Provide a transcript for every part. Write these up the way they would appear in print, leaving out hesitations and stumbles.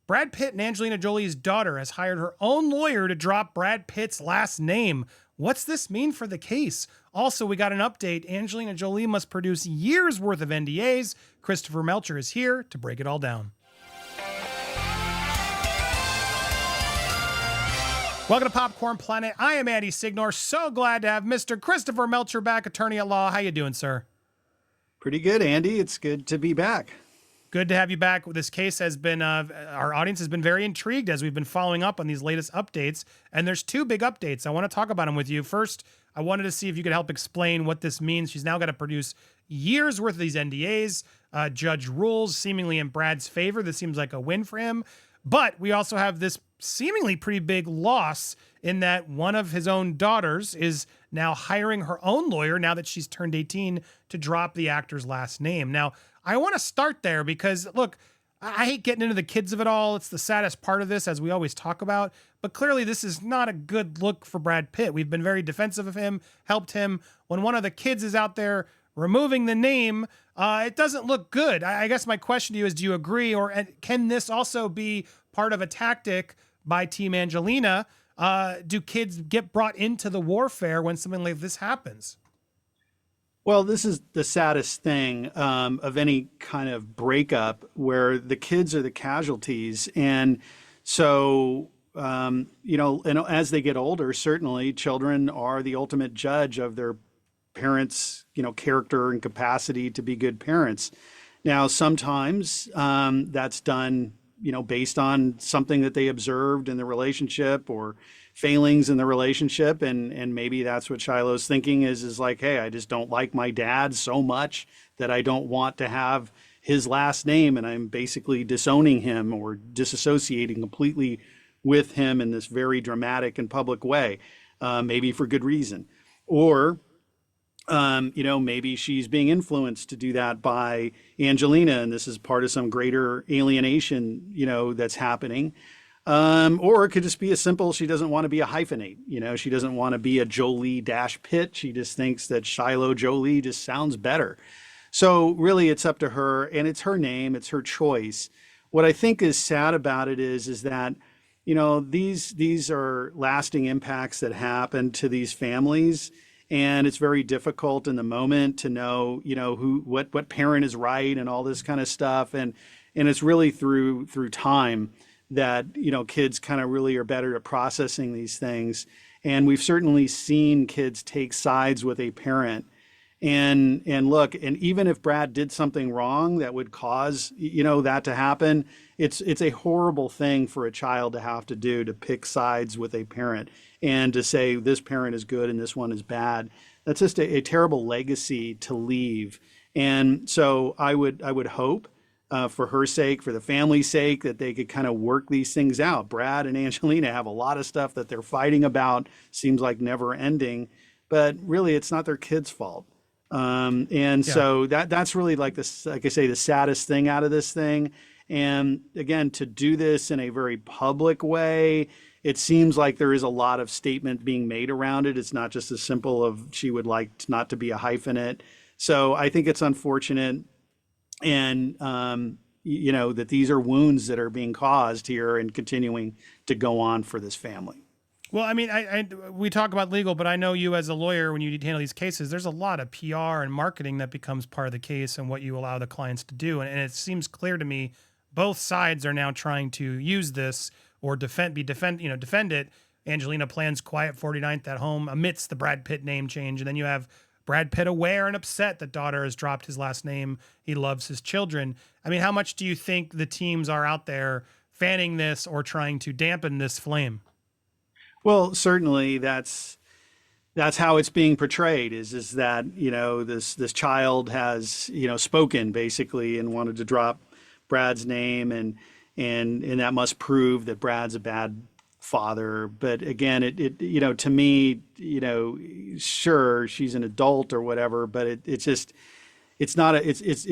Brad Pitt and Angelina Jolie's daughter has hired her own lawyer to drop Brad Pitt's last name. What's this mean for the case? Also, we got an update. Angelina Jolie must produce years worth of NDAs. Christopher Melcher is here to break it all down. Welcome to Popcorn Planet. I am Andy Signore. So glad to have Mr. Christopher Melcher back, attorney at law. How you doing, sir? Pretty good, Andy. It's good to be back. Good to have you back. This case has been, our audience has been very intrigued as we've been following up on these latest updates. And there's two big updates. I want to talk about them with you. First, I wanted to see if you could help explain what this means. She's now got to produce years worth of these NDAs. Judge rules seemingly in Brad's favor. This seems like a win for him. But we also have this seemingly pretty big loss in that one of his own daughters is now hiring her own lawyer now that she's turned 18 to drop the actor's last name. Now, I want to start there because, look, I hate getting into the kids of it all. It's the saddest part of this, as we always talk about. But clearly, this is not a good look for Brad Pitt. We've been very defensive of him, helped him. When one of the kids is out there removing the name, it doesn't look good. I guess my question to you is, do you agree? Or can this also be part of a tactic by Team Angelina? Do kids get brought into the warfare when something like this happens? Well, this is the saddest thing of any kind of breakup where the kids are the casualties. And so, and as they get older, certainly children are the ultimate judge of their parents, character and capacity to be good parents. Now, sometimes that's done, based on something that they observed in the relationship or failings in the relationship. And maybe that's what Shiloh's thinking is like, hey, I just don't like my dad so much that I don't want to have his last name. And I'm basically disowning him or disassociating completely with him in this very dramatic and public way, maybe for good reason. Or maybe she's being influenced to do that by Angelina, and this is part of some greater alienation, that's happening. Or it could just be as simple, she doesn't want to be a hyphenate. She doesn't want to be a Jolie Pitt. She just thinks that Shiloh Jolie just sounds better. So really it's up to her, and it's her name, it's her choice. What I think is sad about it is that, these are lasting impacts that happen to these families. And it's very difficult in the moment to know, what parent is right and all this kind of stuff. And it's really through time that, kids kind of really are better at processing these things. And we've certainly seen kids take sides with a parent. And look, and even if Brad did something wrong that would cause, that to happen, it's a horrible thing for a child to have to do, to pick sides with a parent and to say this parent is good and this one is bad. That's just a terrible legacy to leave. And so I would hope for her sake, for the family's sake, that they could kind of work these things out. Brad and Angelina have a lot of stuff that they're fighting about, seems like never ending, but really it's not their kids' fault. So that's really like this, like I say, the saddest thing out of this thing. And again, to do this in a very public way, it seems like there is a lot of statement being made around it. It's not just as simple of she would like not to be a hyphenate. So I think it's unfortunate. And, that these are wounds that are being caused here and continuing to go on for this family. Well, I mean, we talk about legal, but I know you as a lawyer, when you handle these cases, there's a lot of PR and marketing that becomes part of the case and what you allow the clients to do. And it seems clear to me both sides are now trying to use this or defend it. Angelina plans quiet 49th at home amidst the Brad Pitt name change. And then you have Brad Pitt aware and upset that daughter has dropped his last name. He loves his children. I mean, how much do you think the teams are out there fanning this or trying to dampen this flame? Well, certainly that's how it's being portrayed is that, this child has, spoken basically and wanted to drop Brad's name and that must prove that Brad's a bad father. But again, it to me, sure, she's an adult or whatever, but it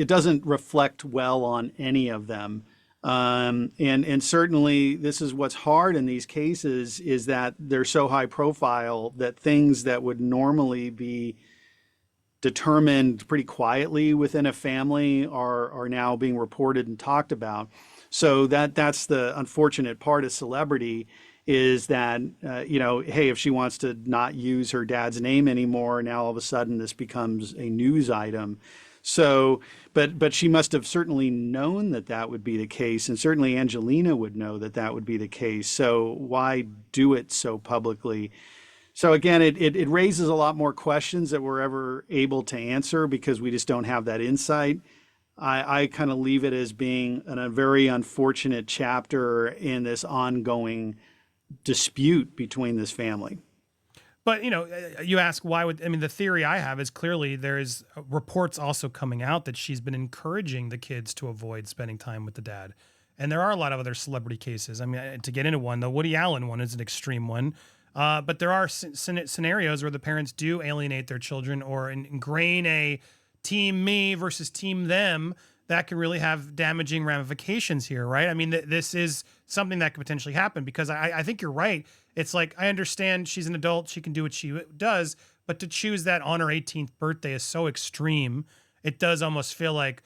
doesn't reflect well on any of them. And certainly this is what's hard in these cases is that they're so high profile that things that would normally be determined pretty quietly within a family are now being reported and talked about. So that's the unfortunate part of celebrity is that, hey, if she wants to not use her dad's name anymore, now all of a sudden this becomes a news item. So, but she must have certainly known that that would be the case, and certainly Angelina would know that that would be the case. So why do it so publicly? So again, it raises a lot more questions that we're ever able to answer because we just don't have that insight. I kind of leave it as being a very unfortunate chapter in this ongoing dispute between this family. But, you ask why would, I mean, the theory I have is clearly there's reports also coming out that she's been encouraging the kids to avoid spending time with the dad. And there are a lot of other celebrity cases. I mean, to get into one, the Woody Allen one is an extreme one. But there are scenarios where the parents do alienate their children or ingrain a team me versus team them that can really have damaging ramifications here, right? I mean, this is something that could potentially happen because I think you're right. It's like, I understand she's an adult, she can do what she does, but to choose that on her 18th birthday is so extreme. It does almost feel like,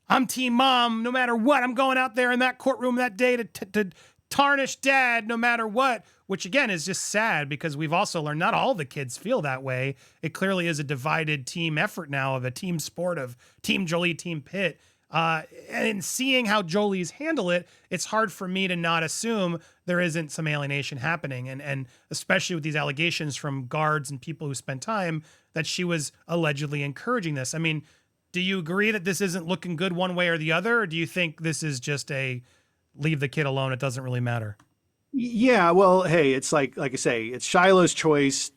I'm team mom, no matter what. I'm going out there in that courtroom that day to tarnish dad no matter what, which again is just sad because we've also learned not all the kids feel that way. It clearly is a divided team effort now of a team sport of Team Jolie, Team Pitt. And seeing how Jolie's handle it, it's hard for me to not assume there isn't some alienation happening. And especially with these allegations from guards and people who spent time that she was allegedly encouraging this. I mean, do you agree that this isn't looking good one way or the other? Or do you think this is just a leave the kid alone, it doesn't really matter? Yeah, well, hey, it's like I say, it's Shiloh's choice.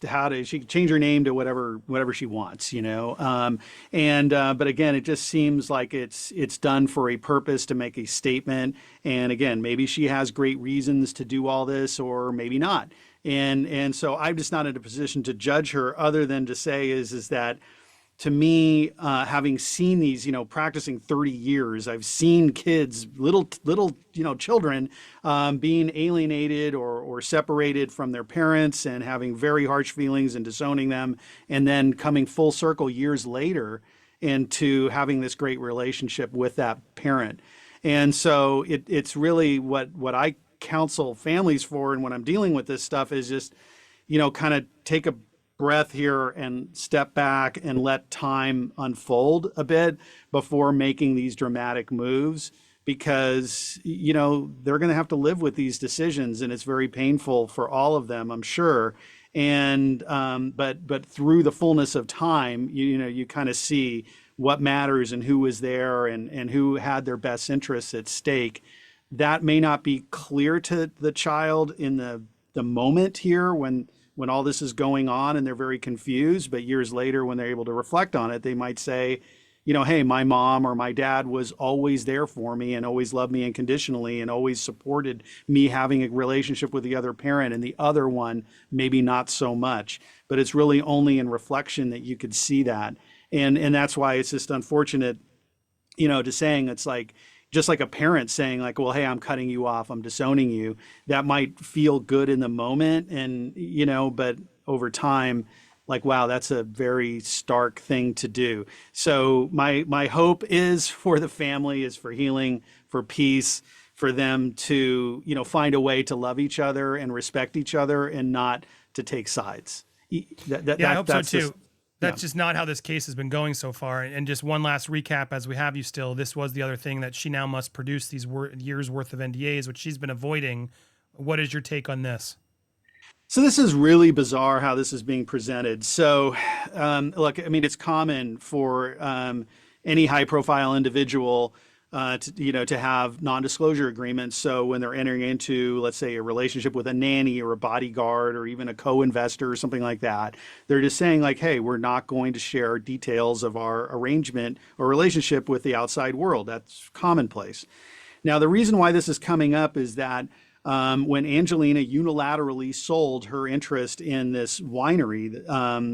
She can change her name to whatever she wants, but again, it just seems like it's done for a purpose to make a statement. And again, maybe she has great reasons to do all this, or maybe not. And so I'm just not in a position to judge her, other than to say is that, to me, having seen these, practicing 30 years, I've seen kids, little, children, being alienated or separated from their parents and having very harsh feelings and disowning them, and then coming full circle years later into having this great relationship with that parent. And so it's really what I counsel families for, and when I'm dealing with this stuff is just, kind of take a breath here and step back and let time unfold a bit before making these dramatic moves, because they're going to have to live with these decisions, and it's very painful for all of them, I'm sure. And but through the fullness of time, you kind of see what matters and who was there and who had their best interests at stake. That may not be clear to the child in the moment here when all this is going on and they're very confused, but years later when they're able to reflect on it, they might say, hey, my mom or my dad was always there for me and always loved me unconditionally and always supported me having a relationship with the other parent, and the other one maybe not so much. But it's really only in reflection that you could see that. And that's why it's just unfortunate, to saying it's like, just like a parent saying like, well, hey, I'm cutting you off, I'm disowning you. That might feel good in the moment. And, but over time, like, wow, that's a very stark thing to do. So my hope is for the family, is for healing, for peace, for them to, find a way to love each other and respect each other and not to take sides. I hope so too. That's just not how this case has been going so far. And just one last recap as we have you still, this was the other thing, that she now must produce these years worth of NDAs, which she's been avoiding. What is your take on this? So this is really bizarre how this is being presented. So look, I mean, it's common for any high profile individual to have non-disclosure agreements. So when they're entering into, let's say, a relationship with a nanny or a bodyguard or even a co-investor or something like that, they're just saying like, hey, we're not going to share details of our arrangement or relationship with the outside world. That's commonplace. Now, the reason why this is coming up is that when Angelina unilaterally sold her interest in this winery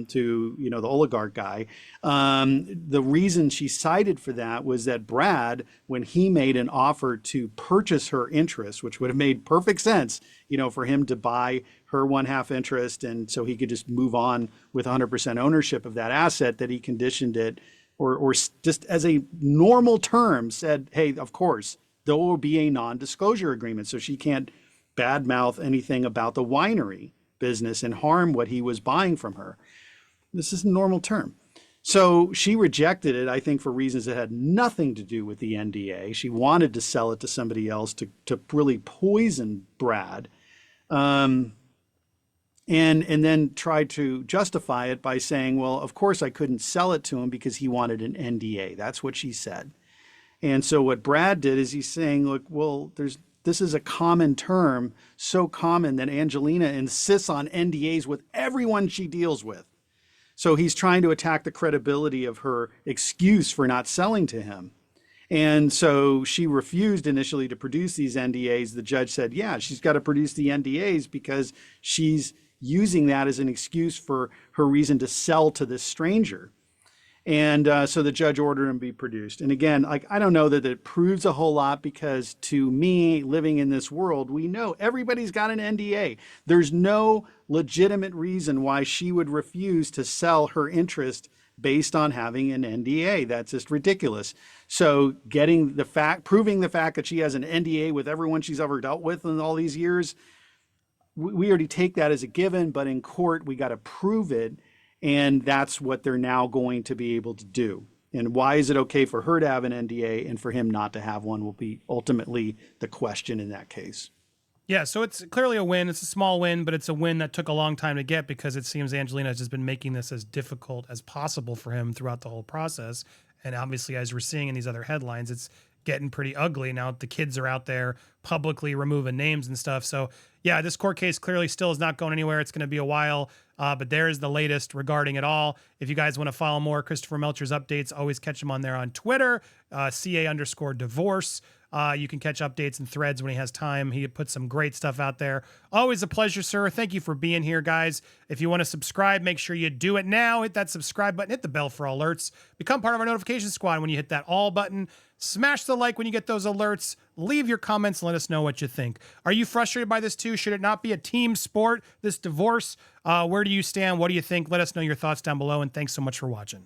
to the oligarch guy, the reason she cited for that was that Brad, when he made an offer to purchase her interest, which would have made perfect sense, for him to buy her 1/2 interest, and so he could just move on with 100% ownership of that asset, that he conditioned it, or just as a normal term said, hey, of course, there will be a non-disclosure agreement. So she can't badmouth anything about the winery business and harm what he was buying from her. This is a normal term. So she rejected it, I think, for reasons that had nothing to do with the NDA. She wanted to sell it to somebody else to really poison Brad. And then tried to justify it by saying, well, of course I couldn't sell it to him because he wanted an NDA. That's what she said. And so what Brad did is he's saying, look, well, this is a common term, so common that Angelina insists on NDAs with everyone she deals with. So he's trying to attack the credibility of her excuse for not selling to him. And so she refused initially to produce these NDAs. The judge said, yeah, she's got to produce the NDAs because she's using that as an excuse for her reason to sell to this stranger. And so the judge ordered them to be produced. And again, I don't know that it proves a whole lot, because to me, living in this world, we know everybody's got an NDA. There's no legitimate reason why she would refuse to sell her interest based on having an NDA. That's just ridiculous. So proving the fact that she has an NDA with everyone she's ever dealt with in all these years, we already take that as a given, but in court, we got to prove it. And that's what they're now going to be able to do. And why is it okay for her to have an NDA and for him not to have one will be ultimately the question in that case. Yeah, so it's clearly a win. It's a small win, but it's a win that took a long time to get, because it seems Angelina has just been making this as difficult as possible for him throughout the whole process. And obviously, as we're seeing in these other headlines, it's getting pretty ugly. Now the kids are out there publicly removing names and stuff. So yeah, this court case clearly still is not going anywhere. It's going to be a while, but there is the latest regarding it all. If you guys want to follow more Christopher Melcher's updates, always catch him on there on Twitter, CA_divorce. You can catch updates and threads when he has time. He puts some great stuff out there. Always a pleasure, sir. Thank you for being here, guys. If you want to subscribe, make sure you do it now. Hit that subscribe button. Hit the bell for alerts. Become part of our notification squad when you hit that all button. Smash the like when you get those alerts. Leave your comments and let us know what you think. Are you frustrated by this too? Should it not be a team sport, this divorce? Where do you stand? What do you think? Let us know your thoughts down below, and thanks so much for watching.